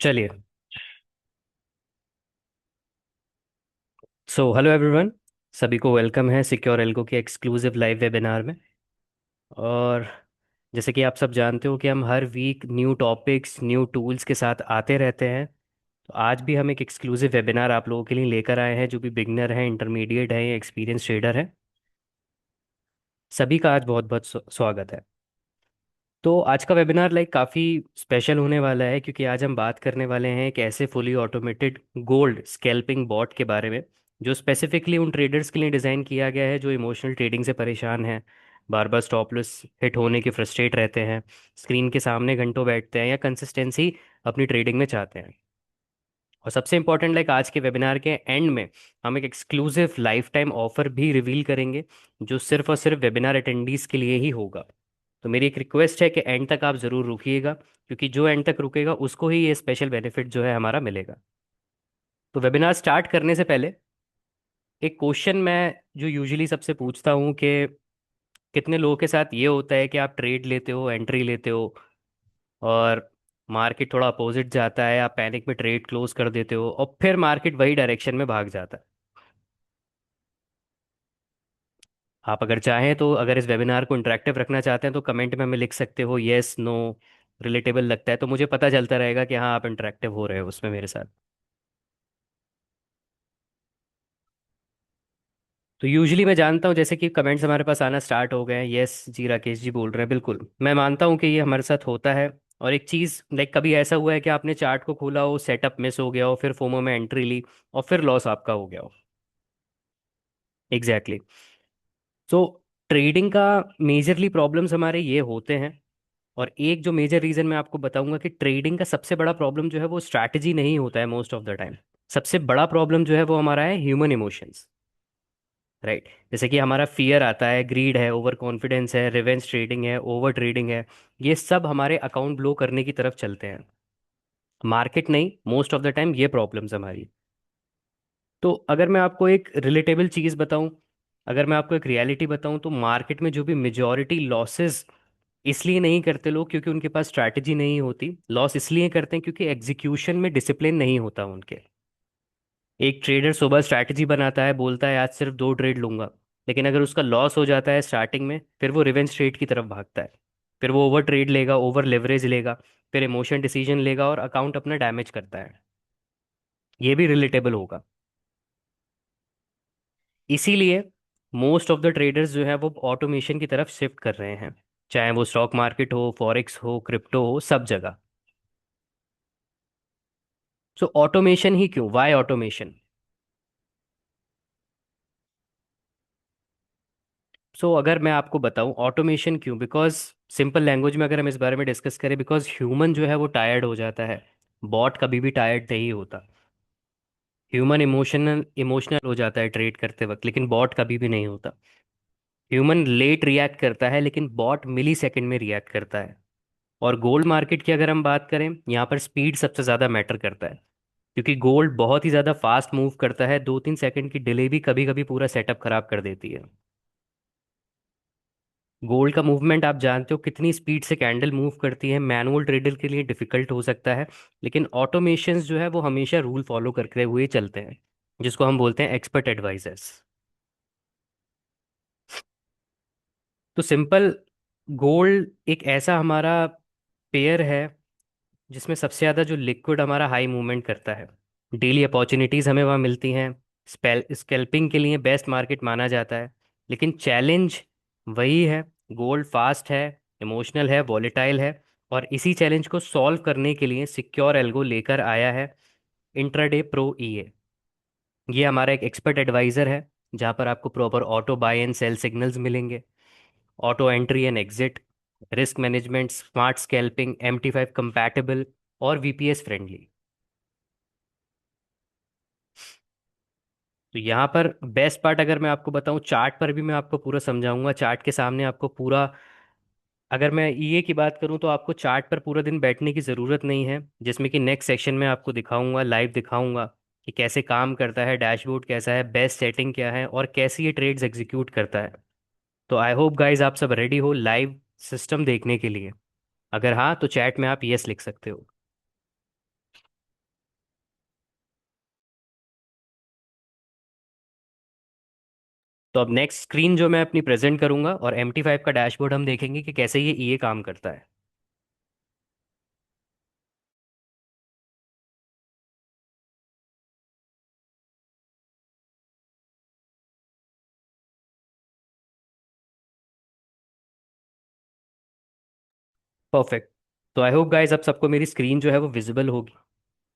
चलिए। So hello everyone. सभी को वेलकम है सिक्योर एल्गो के एक्सक्लूसिव लाइव वेबिनार में। और जैसे कि आप सब जानते हो कि हम हर week new topics new tools के साथ आते रहते हैं। तो आज भी हम एक एक्सक्लूसिव वेबिनार आप लोगों के लिए लेकर आए हैं, जो भी बिगनर हैं, इंटरमीडिएट हैं या एक्सपीरियंस ट्रेडर हैं। सभी का आज बहुत बहुत स्वागत है। तो आज का वेबिनार काफ़ी स्पेशल होने वाला है, क्योंकि आज हम बात करने वाले हैं एक ऐसे fully automated gold scalping bot के बारे में, जो स्पेसिफिकली उन ट्रेडर्स के लिए डिज़ाइन किया गया है जो इमोशनल ट्रेडिंग से परेशान हैं, बार बार स्टॉप लॉस हिट होने के फ्रस्ट्रेट रहते हैं, स्क्रीन के सामने घंटों बैठते हैं या कंसिस्टेंसी अपनी ट्रेडिंग में चाहते हैं। और सबसे इंपॉर्टेंट आज के वेबिनार के एंड में हम एक एक्सक्लूसिव लाइफ टाइम ऑफर भी रिवील करेंगे, जो सिर्फ और सिर्फ वेबिनार अटेंडीज के लिए ही होगा। तो मेरी एक रिक्वेस्ट है कि एंड तक आप ज़रूर रुकिएगा, क्योंकि जो एंड तक रुकेगा उसको ही ये स्पेशल बेनिफिट जो है हमारा मिलेगा। तो वेबिनार स्टार्ट करने से पहले एक क्वेश्चन मैं जो यूजुअली सबसे पूछता हूँ कि कितने लोगों के साथ ये होता है कि आप ट्रेड लेते हो, एंट्री लेते हो, और मार्केट थोड़ा अपोजिट जाता है, आप पैनिक में ट्रेड क्लोज कर देते हो और फिर मार्केट वही डायरेक्शन में भाग जाता है। आप अगर चाहें तो, अगर इस वेबिनार को इंटरेक्टिव रखना चाहते हैं तो कमेंट में हमें लिख सकते हो येस नो, रिलेटेबल लगता है तो मुझे पता चलता रहेगा कि हाँ आप इंटरेक्टिव हो रहे हो उसमें मेरे साथ। तो यूजुअली मैं जानता हूँ, जैसे कि कमेंट्स हमारे पास आना स्टार्ट हो गए हैं, यस जी राकेश जी बोल रहे हैं, बिल्कुल मैं मानता हूँ कि ये हमारे साथ होता है। और एक चीज़ कभी ऐसा हुआ है कि आपने चार्ट को खोला हो, सेटअप मिस हो गया हो, फिर फोमो में एंट्री ली और फिर लॉस आपका हो गया हो। Exactly exactly. तो ट्रेडिंग का मेजरली प्रॉब्लम्स हमारे ये होते हैं। और एक जो मेजर रीज़न मैं आपको बताऊंगा कि ट्रेडिंग का सबसे बड़ा प्रॉब्लम जो है वो स्ट्रैटेजी नहीं होता है मोस्ट ऑफ द टाइम। सबसे बड़ा प्रॉब्लम जो है वो हमारा है ह्यूमन इमोशंस। राइट, जैसे कि हमारा फियर आता है, ग्रीड है, ओवर कॉन्फिडेंस है, रिवेंज ट्रेडिंग है, ओवर ट्रेडिंग है। ये सब हमारे अकाउंट ब्लो करने की तरफ चलते हैं। मार्केट नहीं, मोस्ट ऑफ द टाइम ये प्रॉब्लम्स हमारी। तो अगर मैं आपको एक रिलेटेबल चीज़ बताऊं, अगर मैं आपको एक रियलिटी बताऊं, तो मार्केट में जो भी मेजॉरिटी लॉसेस इसलिए नहीं करते लोग क्योंकि उनके पास स्ट्रैटेजी नहीं होती। लॉस इसलिए करते हैं क्योंकि एग्जीक्यूशन में डिसिप्लिन नहीं होता उनके। एक ट्रेडर सुबह स्ट्रैटेजी बनाता है, बोलता है आज सिर्फ 2 ट्रेड लूंगा, लेकिन अगर उसका लॉस हो जाता है स्टार्टिंग में, फिर वो रिवेंज ट्रेड की तरफ भागता है। फिर वो ओवर ट्रेड लेगा, ओवर लेवरेज लेगा, फिर इमोशन डिसीजन लेगा और अकाउंट अपना डैमेज करता है। ये भी रिलेटेबल होगा। इसीलिए मोस्ट ऑफ द ट्रेडर्स जो है वो ऑटोमेशन की तरफ शिफ्ट कर रहे हैं, चाहे वो स्टॉक मार्केट हो, फॉरेक्स हो, क्रिप्टो हो, सब जगह। सो ऑटोमेशन ही क्यों, वाई ऑटोमेशन? सो अगर मैं आपको बताऊं ऑटोमेशन क्यों, बिकॉज सिंपल लैंग्वेज में अगर हम इस बारे में डिस्कस करें, बिकॉज ह्यूमन जो है वो टायर्ड हो जाता है। बॉट कभी भी टायर्ड नहीं होता। ह्यूमन इमोशनल इमोशनल हो जाता है ट्रेड करते वक्त, लेकिन बॉट कभी भी नहीं होता। ह्यूमन लेट रिएक्ट करता है, लेकिन बॉट मिली सेकेंड में रिएक्ट करता है। और गोल्ड मार्केट की अगर हम बात करें, यहाँ पर स्पीड सबसे ज़्यादा मैटर करता है, क्योंकि गोल्ड बहुत ही ज़्यादा फास्ट मूव करता है। 2-3 सेकंड की डिले भी कभी कभी पूरा सेटअप खराब कर देती है। गोल्ड का मूवमेंट आप जानते हो कितनी स्पीड से कैंडल मूव करती है, मैनुअल ट्रेडर के लिए डिफिकल्ट हो सकता है। लेकिन ऑटोमेशंस जो है वो हमेशा रूल फॉलो करते हुए चलते हैं, जिसको हम बोलते हैं एक्सपर्ट एडवाइजर्स। तो सिंपल, गोल्ड एक ऐसा हमारा पेयर है जिसमें सबसे ज़्यादा जो लिक्विड हमारा हाई मूवमेंट करता है। डेली अपॉर्चुनिटीज़ हमें वहाँ मिलती हैं। स्कैल्पिंग के लिए बेस्ट मार्केट माना जाता है। लेकिन चैलेंज वही है, गोल्ड फास्ट है, इमोशनल है, वॉलेटाइल है। और इसी चैलेंज को सॉल्व करने के लिए सिक्योर एल्गो लेकर आया है इंट्राडे प्रो ईए। ये हमारा एक एक्सपर्ट एडवाइज़र है, जहाँ पर आपको proper auto buy and sell signals मिलेंगे, auto entry and exit, risk management, smart scalping, MT5 compatible और VPS फ्रेंडली। तो यहाँ पर बेस्ट पार्ट अगर मैं आपको बताऊँ, चार्ट पर भी मैं आपको पूरा समझाऊंगा, चार्ट के सामने आपको पूरा। अगर मैं ईए की बात करूँ तो आपको चार्ट पर पूरा दिन बैठने की ज़रूरत नहीं है, जिसमें कि नेक्स्ट सेक्शन में आपको दिखाऊंगा, लाइव दिखाऊंगा कि कैसे काम करता है, डैशबोर्ड कैसा है, बेस्ट सेटिंग क्या है और कैसे ये ट्रेड्स एग्जीक्यूट करता है। तो आई होप गाइज आप सब रेडी हो लाइव सिस्टम देखने के लिए। अगर हाँ तो चैट में आप यस लिख सकते हो। तो अब नेक्स्ट स्क्रीन जो मैं अपनी प्रेजेंट करूंगा और MT5 का डैशबोर्ड हम देखेंगे कि कैसे ये ईए काम करता है। परफेक्ट। तो आई होप गाइस अब सबको मेरी स्क्रीन जो है वो विजिबल होगी।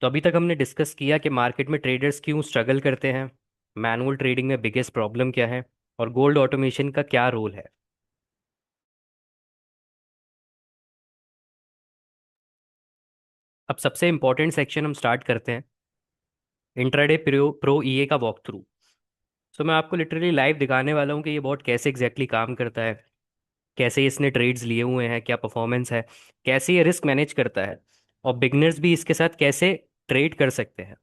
तो अभी तक हमने डिस्कस किया कि मार्केट में ट्रेडर्स क्यों स्ट्रगल करते हैं, मैनुअल ट्रेडिंग में बिगेस्ट प्रॉब्लम क्या है, और गोल्ड ऑटोमेशन का क्या रोल है। अब सबसे इंपॉर्टेंट सेक्शन हम स्टार्ट करते हैं, इंट्राडे प्रो प्रो ईए का वॉक थ्रू। तो मैं आपको लिटरली लाइव दिखाने वाला हूँ कि ये बॉट कैसे एग्जैक्टली काम करता है, कैसे इसने ट्रेड्स लिए हुए हैं, क्या परफॉर्मेंस है, कैसे ये रिस्क मैनेज करता है, और बिगनर्स भी इसके साथ कैसे ट्रेड कर सकते हैं।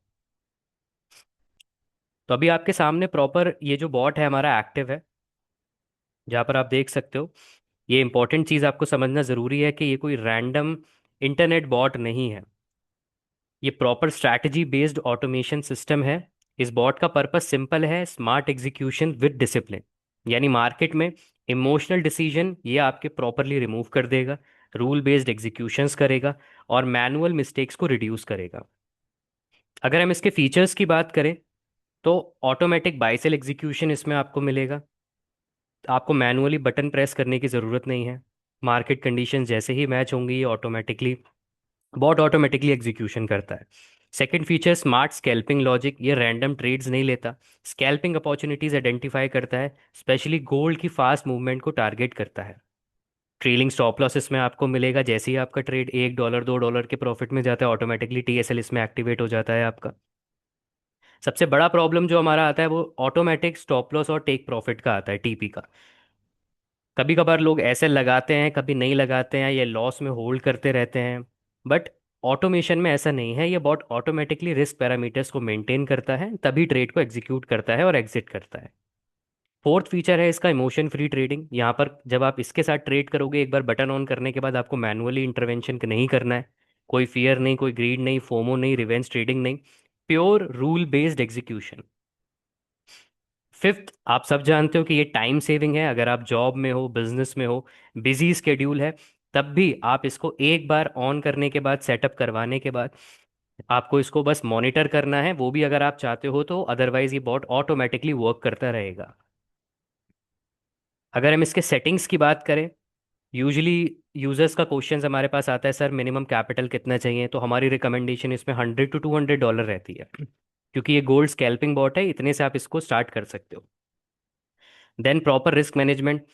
तो अभी आपके सामने प्रॉपर ये जो बॉट है हमारा एक्टिव है, जहाँ पर आप देख सकते हो। ये इंपॉर्टेंट चीज़ आपको समझना ज़रूरी है कि ये कोई रैंडम इंटरनेट बॉट नहीं है, ये proper strategy based automation system है। इस बॉट का पर्पस सिंपल है, स्मार्ट एग्जीक्यूशन विद डिसिप्लिन। यानी मार्केट में इमोशनल डिसीजन ये आपके प्रॉपरली रिमूव कर देगा, रूल बेस्ड एग्जीक्यूशंस करेगा, और मैनुअल मिस्टेक्स को रिड्यूस करेगा। अगर हम इसके फीचर्स की बात करें तो ऑटोमेटिक बाय सेल एग्जीक्यूशन इसमें आपको मिलेगा। आपको मैनुअली बटन प्रेस करने की ज़रूरत नहीं है। मार्केट कंडीशन जैसे ही मैच होंगी ये ऑटोमेटिकली बॉट ऑटोमेटिकली एग्जीक्यूशन करता है। Second feature smart scalping logic, ये रैंडम ट्रेड्स नहीं लेता, स्कैल्पिंग अपॉर्चुनिटीज आइडेंटिफाई करता है, स्पेशली गोल्ड की फास्ट मूवमेंट को टारगेट करता है। ट्रेलिंग स्टॉप लॉस इसमें आपको मिलेगा, जैसे ही आपका ट्रेड $1 $2 के प्रॉफिट में जाता है ऑटोमेटिकली TSL इसमें एक्टिवेट हो जाता है आपका। सबसे बड़ा प्रॉब्लम जो हमारा आता है वो ऑटोमेटिक स्टॉप लॉस और टेक प्रॉफिट का आता है, TP का। कभी कभार लोग ऐसे लगाते हैं, कभी नहीं लगाते हैं, ये लॉस में होल्ड करते रहते हैं। बट ऑटोमेशन में ऐसा नहीं है, ये बॉट ऑटोमेटिकली रिस्क पैरामीटर्स को मेंटेन करता है, तभी ट्रेड को एग्जीक्यूट करता है और एग्जिट करता है। फोर्थ फीचर है इसका इमोशन फ्री ट्रेडिंग। यहाँ पर जब आप इसके साथ ट्रेड करोगे, एक बार बटन ऑन करने के बाद आपको मैनुअली इंटरवेंशन नहीं करना है। कोई फियर नहीं, कोई ग्रीड नहीं, फोमो नहीं, रिवेंज ट्रेडिंग नहीं, pure rule based execution. Fifth, आप सब जानते हो कि ये टाइम सेविंग है। अगर आप जॉब में हो, बिजनेस में हो, बिजी स्केड्यूल है, तब भी आप इसको एक बार ऑन करने के बाद, सेटअप करवाने के बाद, आपको इसको बस मॉनिटर करना है, वो भी अगर आप चाहते हो तो। अदरवाइज ये बॉट ऑटोमेटिकली वर्क करता रहेगा। अगर हम इसके सेटिंग्स की बात करें, यूजली यूजर्स का क्वेश्चन हमारे पास आता है, सर मिनिमम कैपिटल कितना चाहिए, तो हमारी रिकमेंडेशन इसमें $100 to $200 रहती है, क्योंकि ये गोल्ड स्कैल्पिंग बॉट है, इतने से आप इसको स्टार्ट कर सकते हो। Then proper risk management.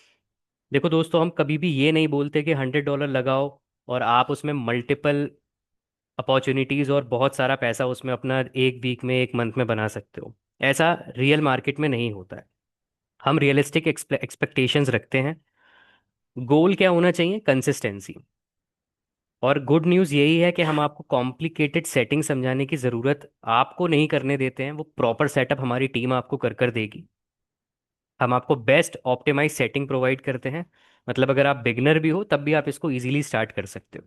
देखो दोस्तों, हम कभी भी ये नहीं बोलते कि $100 लगाओ और आप उसमें मल्टीपल अपॉर्चुनिटीज़ और बहुत सारा पैसा उसमें अपना एक वीक में, एक मंथ में बना सकते हो। ऐसा रियल मार्केट में नहीं होता है। हम रियलिस्टिक एक्सपेक्टेशंस रखते हैं। गोल क्या होना चाहिए? कंसिस्टेंसी। और गुड न्यूज़ यही है कि हम आपको कॉम्प्लिकेटेड सेटिंग समझाने की ज़रूरत आपको नहीं करने देते हैं, वो प्रॉपर सेटअप हमारी टीम आपको कर कर देगी। हम आपको बेस्ट ऑप्टिमाइज सेटिंग प्रोवाइड करते हैं। मतलब अगर आप बिगनर भी हो तब भी आप इसको इजीली स्टार्ट कर सकते हो।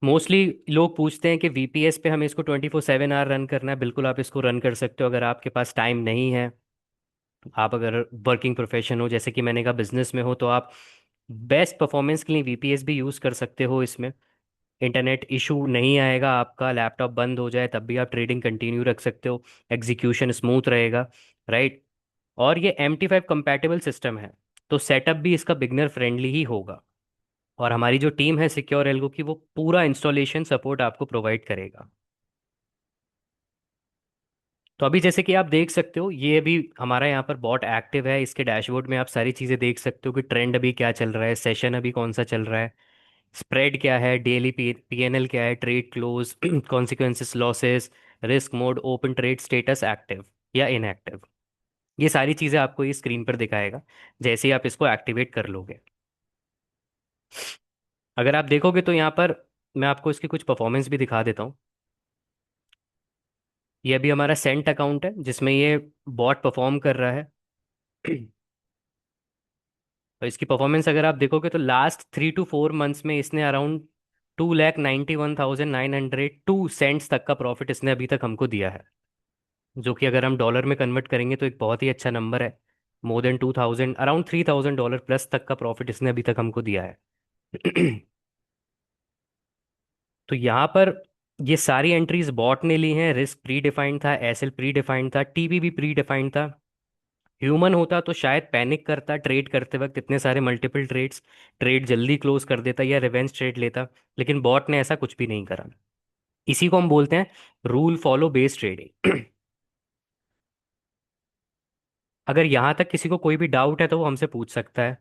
मोस्टली लोग पूछते हैं कि VPS पे हमें इसको 24/7 रन करना है। बिल्कुल आप इसको रन कर सकते हो, अगर आपके पास टाइम नहीं है। आप अगर वर्किंग प्रोफेशन हो, जैसे कि मैंने कहा बिजनेस में हो, तो आप बेस्ट परफॉर्मेंस के लिए VPS भी यूज़ कर सकते हो इसमें। इंटरनेट इशू नहीं आएगा, आपका लैपटॉप बंद हो जाए तब भी आप ट्रेडिंग कंटिन्यू रख सकते हो, एग्जीक्यूशन स्मूथ रहेगा। राइट। और ये MT5 कंपैटिबल सिस्टम है, तो सेटअप भी इसका बिगनर फ्रेंडली ही होगा। और हमारी जो टीम है सिक्योर एल्गो की, वो पूरा इंस्टॉलेशन सपोर्ट आपको प्रोवाइड करेगा। तो अभी जैसे कि आप देख सकते हो, ये अभी हमारा यहाँ पर बॉट एक्टिव है। इसके डैशबोर्ड में आप सारी चीज़ें देख सकते हो कि ट्रेंड अभी क्या चल रहा है, सेशन अभी कौन सा चल रहा है, स्प्रेड क्या है, डेली PNL क्या है, trade close, consequences, losses, risk mode, open trade status, active या इनएक्टिव। ये सारी चीज़ें आपको ये स्क्रीन पर दिखाएगा जैसे ही आप इसको एक्टिवेट कर लोगे। अगर आप देखोगे तो यहाँ पर मैं आपको इसकी कुछ परफॉर्मेंस भी दिखा देता हूँ। ये अभी हमारा सेंट अकाउंट है जिसमें ये बॉट परफॉर्म कर रहा है। तो इसकी परफॉर्मेंस अगर आप देखोगे तो लास्ट 3 to 4 मंथ्स में इसने अराउंड 2,91,902 सेंट्स तक का प्रॉफिट इसने अभी तक हमको दिया है। जो कि अगर हम डॉलर में कन्वर्ट करेंगे तो एक बहुत ही अच्छा नंबर है। more than 2000, अराउंड $3000 प्लस तक का प्रॉफिट इसने अभी तक हमको दिया है। तो यहाँ पर ये सारी एंट्रीज बॉट ने ली हैं। रिस्क प्री डिफाइंड था, एसएल प्री डिफाइंड था, टीबी भी प्री डिफाइंड था। ह्यूमन होता तो शायद पैनिक करता ट्रेड करते वक्त, इतने सारे मल्टीपल ट्रेड्स, ट्रेड जल्दी क्लोज कर देता या रिवेंज ट्रेड लेता। लेकिन बॉट ने ऐसा कुछ भी नहीं करा। इसी को हम बोलते हैं रूल फॉलो बेस्ड ट्रेडिंग। अगर यहाँ तक किसी को कोई भी डाउट है तो वो हमसे पूछ सकता है।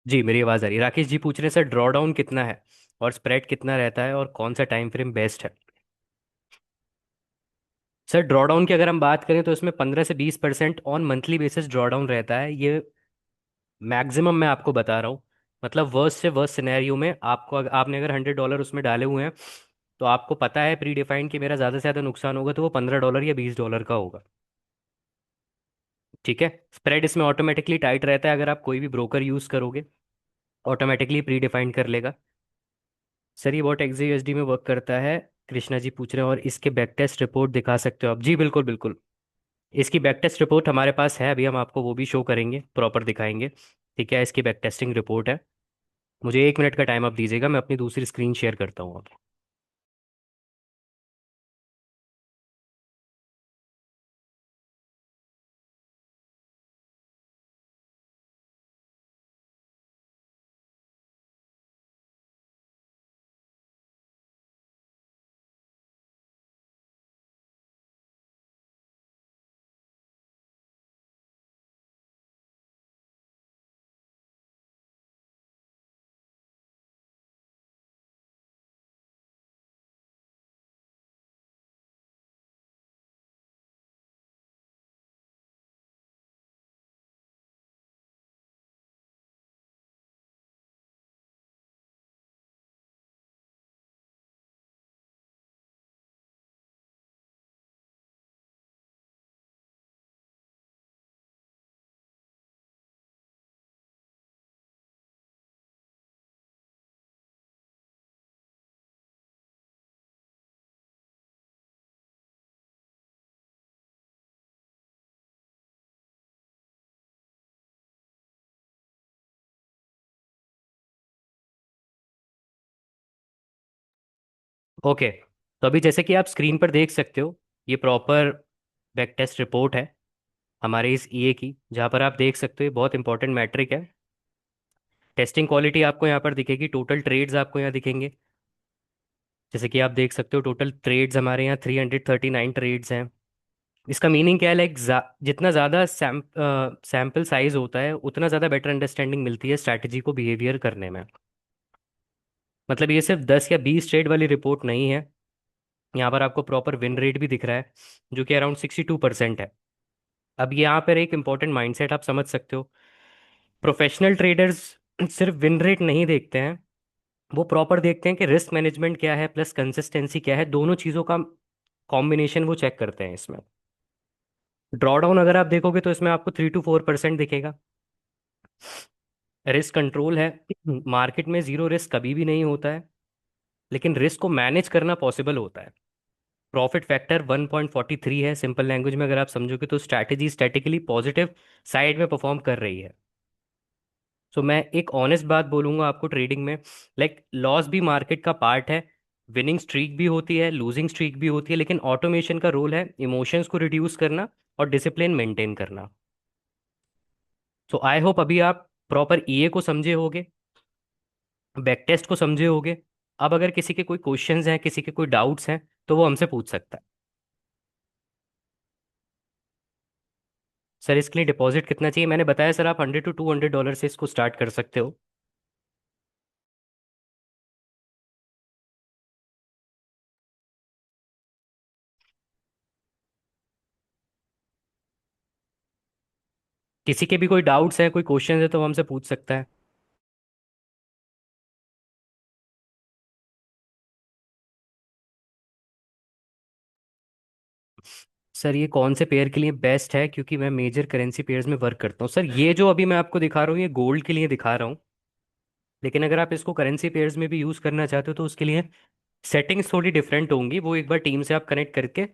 जी मेरी आवाज़ आ रही है। राकेश जी पूछ रहे हैं सर ड्रॉ डाउन कितना है और स्प्रेड कितना रहता है और कौन सा टाइम फ्रेम बेस्ट है। सर ड्रॉ डाउन की अगर हम बात करें तो इसमें 15 से 20% on monthly basis draw down रहता है। ये मैक्सिमम मैं आपको बता रहा हूँ। मतलब वर्स्ट से वर्स्ट सिनेरियो में आपको आपने अगर $100 उसमें डाले हुए हैं, तो आपको पता है प्री डिफाइंड कि मेरा ज़्यादा से ज़्यादा नुकसान होगा तो वो $15 या $20 का होगा। ठीक है। स्प्रेड इसमें ऑटोमेटिकली टाइट रहता है, अगर आप कोई भी ब्रोकर यूज़ करोगे ऑटोमेटिकली प्री डिफाइंड कर लेगा। सर ये बहुत XAUSD में वर्क करता है, कृष्णा जी पूछ रहे हैं, और इसके बैक टेस्ट रिपोर्ट दिखा सकते हो आप। जी बिल्कुल बिल्कुल। इसकी बैक टेस्ट रिपोर्ट हमारे पास है, अभी हम आपको वो भी शो करेंगे, प्रॉपर दिखाएंगे। ठीक है, इसकी बैक टेस्टिंग रिपोर्ट है। मुझे 1 मिनट का टाइम आप दीजिएगा, मैं अपनी दूसरी स्क्रीन शेयर करता हूँ आपको। ओके। तो अभी जैसे कि आप स्क्रीन पर देख सकते हो, ये प्रॉपर बैक टेस्ट रिपोर्ट है हमारे इस ईए की, जहाँ पर आप देख सकते हो ये बहुत इंपॉर्टेंट मैट्रिक है। टेस्टिंग क्वालिटी आपको यहाँ पर दिखेगी, टोटल ट्रेड्स आपको यहाँ दिखेंगे। जैसे कि आप देख सकते हो टोटल ट्रेड्स हमारे यहाँ 339 ट्रेड्स हैं। इसका मीनिंग क्या है, लाइक जितना ज़्यादा सैम्पल साइज होता है उतना ज़्यादा बेटर अंडरस्टैंडिंग मिलती है स्ट्रैटेजी को बिहेवियर करने में। मतलब ये सिर्फ 10 या 20 ट्रेड वाली रिपोर्ट नहीं है। यहाँ पर आपको प्रॉपर विन रेट भी दिख रहा है, जो कि अराउंड 62% है। अब यहाँ पर एक इंपॉर्टेंट माइंडसेट आप समझ सकते हो। प्रोफेशनल ट्रेडर्स सिर्फ विन रेट नहीं देखते हैं, वो प्रॉपर देखते हैं कि रिस्क मैनेजमेंट क्या है प्लस कंसिस्टेंसी क्या है, दोनों चीज़ों का कॉम्बिनेशन वो चेक करते हैं इसमें। ड्रॉ डाउन अगर आप देखोगे तो इसमें आपको 3 to 4% दिखेगा। रिस्क कंट्रोल है। मार्केट में जीरो रिस्क कभी भी नहीं होता है, लेकिन रिस्क को मैनेज करना पॉसिबल होता है। प्रॉफिट फैक्टर 1.43 है। सिंपल लैंग्वेज में अगर आप समझोगे तो स्ट्रैटेजी स्टैटिकली पॉजिटिव साइड में परफॉर्म कर रही है। सो मैं एक ऑनेस्ट बात बोलूंगा आपको ट्रेडिंग में, लाइक लॉस भी मार्केट का पार्ट है, विनिंग स्ट्रीक भी होती है, लूजिंग स्ट्रीक भी होती है, लेकिन ऑटोमेशन का रोल है इमोशंस को रिड्यूस करना और डिसिप्लिन मेंटेन करना। सो आई होप अभी आप प्रॉपर ईए को समझे होगे, बैक टेस्ट को समझे होगे। अब अगर किसी के कोई क्वेश्चंस हैं, किसी के कोई डाउट्स हैं, तो वो हमसे पूछ सकता है। सर इसके लिए डिपॉजिट कितना चाहिए, मैंने बताया सर आप $100 to $200 से इसको स्टार्ट कर सकते हो। किसी के भी कोई डाउट्स हैं, कोई क्वेश्चंस है तो वो हमसे पूछ सकता है। सर ये कौन से पेयर के लिए बेस्ट है, क्योंकि मैं मेजर करेंसी पेयर्स में वर्क करता हूँ सर। ये जो अभी मैं आपको दिखा रहा हूँ ये गोल्ड के लिए दिखा रहा हूँ, लेकिन अगर आप इसको करेंसी पेयर्स में भी यूज़ करना चाहते हो तो उसके लिए सेटिंग्स थोड़ी डिफरेंट होंगी। वो एक बार टीम से आप कनेक्ट करके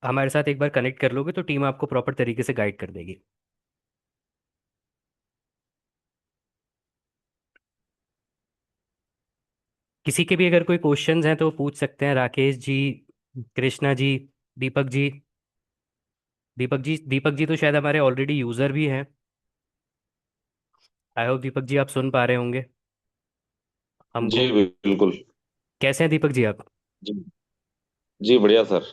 हमारे साथ एक बार कनेक्ट कर लोगे तो टीम आपको प्रॉपर तरीके से गाइड कर देगी। किसी के भी अगर कोई क्वेश्चंस हैं तो वो पूछ सकते हैं, राकेश जी, कृष्णा जी, दीपक जी। दीपक जी तो शायद हमारे ऑलरेडी यूज़र भी हैं। आई होप दीपक जी आप सुन पा रहे होंगे हमको। जी बिल्कुल। कैसे हैं दीपक जी आप? जी जी बढ़िया सर।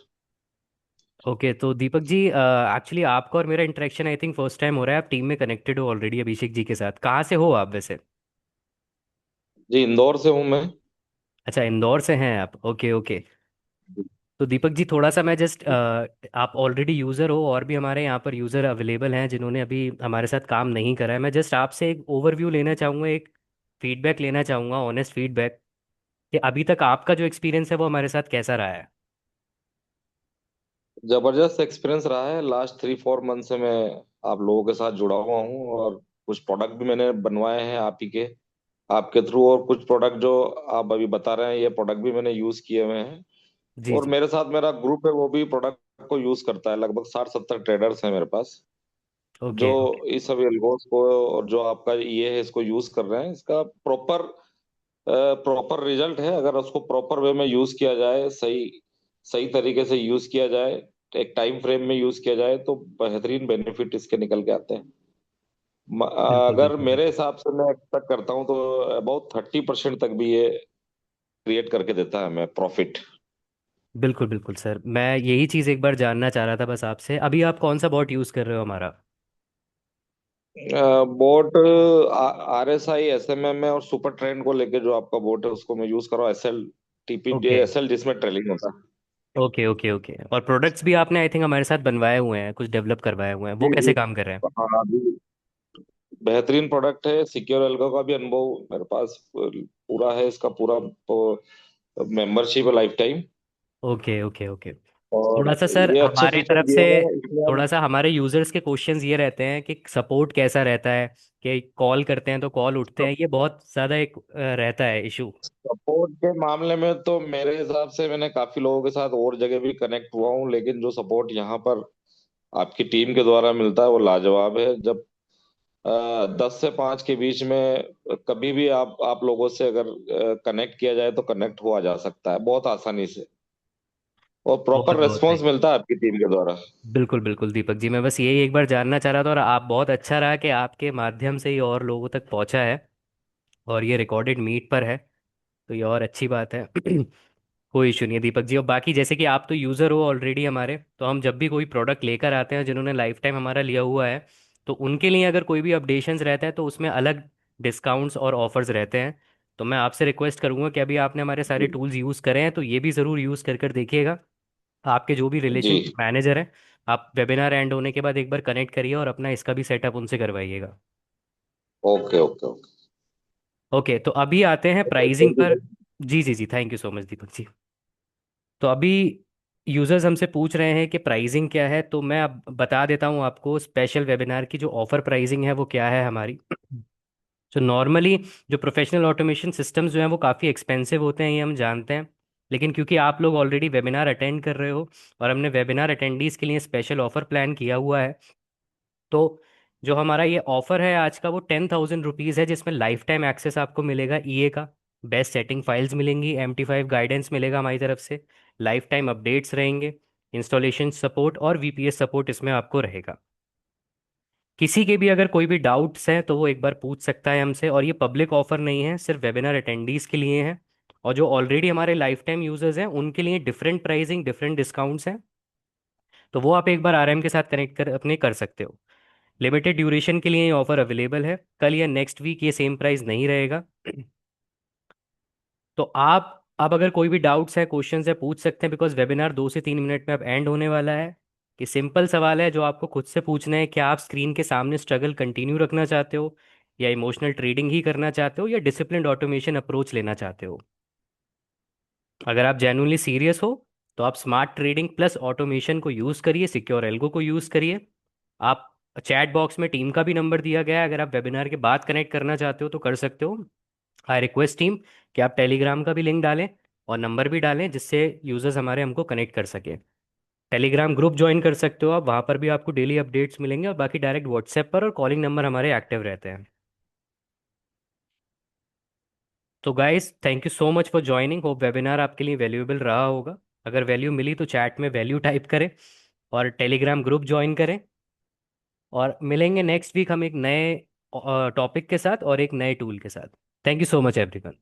ओके, तो दीपक जी एक्चुअली आपका और मेरा interaction I think first time हो रहा है। आप टीम में कनेक्टेड हो ऑलरेडी अभिषेक जी के साथ। कहाँ से हो आप वैसे? जी इंदौर से हूँ मैं। अच्छा, इंदौर से हैं आप। Okay okay. तो दीपक जी थोड़ा सा मैं जस्ट आप ऑलरेडी यूज़र हो और भी हमारे यहाँ पर यूज़र अवेलेबल हैं जिन्होंने अभी हमारे साथ काम नहीं करा है। मैं जस्ट आपसे एक ओवरव्यू लेना चाहूँगा, एक फीडबैक लेना चाहूँगा, ऑनेस्ट फीडबैक, कि अभी तक आपका जो एक्सपीरियंस है वो हमारे साथ कैसा रहा है। जबरदस्त एक्सपीरियंस रहा है। लास्ट 3-4 मंथ से मैं आप लोगों के साथ जुड़ा हुआ हूँ, और कुछ प्रोडक्ट भी मैंने बनवाए हैं आप ही के, आपके थ्रू। और कुछ प्रोडक्ट जो आप अभी बता रहे हैं, ये प्रोडक्ट भी मैंने यूज किए हुए हैं। जी और जी। मेरे साथ मेरा ग्रुप है, वो भी प्रोडक्ट को यूज करता है। लगभग 60-70 ट्रेडर्स हैं मेरे पास, जो ओके ओके। इस सब एल्गोस को और जो आपका ये है इसको यूज कर रहे हैं। इसका प्रॉपर प्रॉपर रिजल्ट है, अगर उसको प्रॉपर वे में यूज किया जाए, सही सही तरीके से यूज किया जाए, एक टाइम फ्रेम में यूज किया जाए, तो बेहतरीन बेनिफिट इसके निकल के आते हैं। बिल्कुल अगर बिल्कुल मेरे बिल्कुल। हिसाब से मैं एक्सपेक्ट करता हूँ तो अबाउट 30% तक भी ये क्रिएट करके देता है हमें प्रॉफिट। बिल्कुल बिल्कुल सर, मैं यही चीज़ एक बार जानना चाह रहा था बस आपसे। अभी आप कौन सा बॉट यूज़ कर रहे हो हमारा? बोट RSI SMM है, और सुपर ट्रेंड को लेके जो आपका बोट है उसको मैं यूज कर रहा हूँ, ओके SL जिसमें ट्रेलिंग होता है। Okay okay okay. और प्रोडक्ट्स भी आपने आई थिंक हमारे साथ बनवाए हुए हैं, कुछ डेवलप करवाए हुए हैं, वो जी कैसे जी। काम कर रहे हैं? हाँ अभी बेहतरीन प्रोडक्ट है। सिक्योर एल्गो का भी अनुभव मेरे पास पूरा है। इसका पूरा मेंबरशिप है life time. Okay okay okay. और थोड़ा सा सर ये अच्छे हमारे फीचर तरफ दिए से, हुए हैं इसमें हम। थोड़ा सा हमारे यूजर्स के क्वेश्चंस ये रहते हैं कि सपोर्ट कैसा रहता है, कि कॉल करते हैं तो कॉल उठते हैं, ये बहुत ज़्यादा एक रहता है इशू। सपोर्ट के मामले में तो मेरे हिसाब से मैंने काफी लोगों के साथ और जगह भी कनेक्ट हुआ हूँ, लेकिन जो सपोर्ट यहाँ पर आपकी टीम के द्वारा मिलता है वो लाजवाब है। जब 10 से 5 के बीच में कभी भी आप लोगों से अगर कनेक्ट किया जाए तो कनेक्ट हुआ जा सकता है बहुत आसानी से, और प्रॉपर बहुत बहुत रिस्पॉन्स सही। मिलता है आपकी टीम के द्वारा। बिल्कुल बिल्कुल दीपक जी, मैं बस यही एक बार जानना चाह रहा था और आप बहुत अच्छा रहा कि आपके माध्यम से ही और लोगों तक पहुंचा है और ये रिकॉर्डेड मीट पर है, तो ये और अच्छी बात है। कोई इशू नहीं है दीपक जी। और बाकी जैसे कि आप तो यूज़र हो ऑलरेडी हमारे, तो हम जब भी कोई प्रोडक्ट लेकर आते हैं जिन्होंने लाइफ टाइम हमारा लिया हुआ है, तो उनके लिए अगर कोई भी अपडेशंस रहता है तो उसमें अलग डिस्काउंट्स और ऑफर्स रहते हैं। तो मैं आपसे रिक्वेस्ट करूंगा कि अभी आपने हमारे सारे जी टूल्स यूज़ करे हैं तो ये भी ज़रूर यूज़ कर कर देखिएगा। आपके जो भी जी। रिलेशनशिप मैनेजर हैं, आप वेबिनार एंड होने के बाद एक बार कनेक्ट करिए और अपना इसका भी सेटअप उनसे करवाइएगा। Okay okay okay. ओके, तो अभी आते हैं प्राइजिंग थैंक यू पर। सर। जी जी जी, thank you so much Deepak ji. तो अभी यूजर्स हमसे पूछ रहे हैं कि प्राइसिंग क्या है, तो मैं अब बता देता हूँ आपको स्पेशल वेबिनार की जो ऑफर प्राइसिंग है वो क्या है हमारी। तो नॉर्मली जो प्रोफेशनल ऑटोमेशन सिस्टम्स जो हैं वो काफ़ी एक्सपेंसिव होते हैं, ये हम जानते हैं। लेकिन क्योंकि आप लोग ऑलरेडी वेबिनार अटेंड कर रहे हो और हमने वेबिनार अटेंडीज़ के लिए स्पेशल ऑफर प्लान किया हुआ है, तो जो हमारा ये ऑफर है आज का वो 10,000 रुपीज़ है, जिसमें लाइफ टाइम एक्सेस आपको मिलेगा ईए का, बेस्ट सेटिंग फाइल्स मिलेंगी, MT5 गाइडेंस मिलेगा हमारी तरफ से, लाइफ टाइम अपडेट्स रहेंगे, इंस्टॉलेशन सपोर्ट और VPS सपोर्ट इसमें आपको रहेगा। किसी के भी अगर कोई भी डाउट्स हैं तो वो एक बार पूछ सकता है हमसे, और ये पब्लिक ऑफर नहीं है, सिर्फ वेबिनार अटेंडीज़ के लिए है। और जो ऑलरेडी हमारे लाइफ टाइम यूजर्स हैं उनके लिए डिफरेंट प्राइसिंग डिफरेंट डिस्काउंट्स हैं, तो वो आप एक बार RM के साथ कनेक्ट कर अपने कर सकते हो। लिमिटेड ड्यूरेशन के लिए ये ऑफर अवेलेबल है, कल या नेक्स्ट वीक ये सेम प्राइस नहीं रहेगा। तो आप अब अगर कोई भी डाउट्स है क्वेश्चंस है पूछ सकते हैं, बिकॉज वेबिनार 2 से 3 मिनट में अब एंड होने वाला है। कि सिंपल सवाल है जो आपको खुद से पूछना है, क्या आप स्क्रीन के सामने स्ट्रगल कंटिन्यू रखना चाहते हो, या इमोशनल ट्रेडिंग ही करना चाहते हो, या डिसिप्लिन्ड ऑटोमेशन अप्रोच लेना चाहते हो। अगर आप जेन्युइनली सीरियस हो तो आप स्मार्ट ट्रेडिंग प्लस ऑटोमेशन को यूज़ करिए, सिक्योर एल्गो को यूज़ करिए। आप चैट बॉक्स में टीम का भी नंबर दिया गया है, अगर आप वेबिनार के बाद कनेक्ट करना चाहते हो तो कर सकते हो। आई रिक्वेस्ट टीम कि आप टेलीग्राम का भी लिंक डालें और नंबर भी डालें, जिससे यूज़र्स हमारे हमको कनेक्ट कर सके। टेलीग्राम ग्रुप ज्वाइन कर सकते हो आप, वहाँ पर भी आपको डेली अपडेट्स मिलेंगे, और बाकी डायरेक्ट व्हाट्सएप पर और कॉलिंग नंबर हमारे एक्टिव रहते हैं। तो guys, thank you so much for joining, hope webinar आपके लिए वैल्यूएबल रहा होगा। अगर वैल्यू मिली तो चैट में वैल्यू टाइप करें और टेलीग्राम ग्रुप ज्वाइन करें। और मिलेंगे नेक्स्ट वीक हम एक नए टॉपिक के साथ और एक नए टूल के साथ। Thank you so much everyone.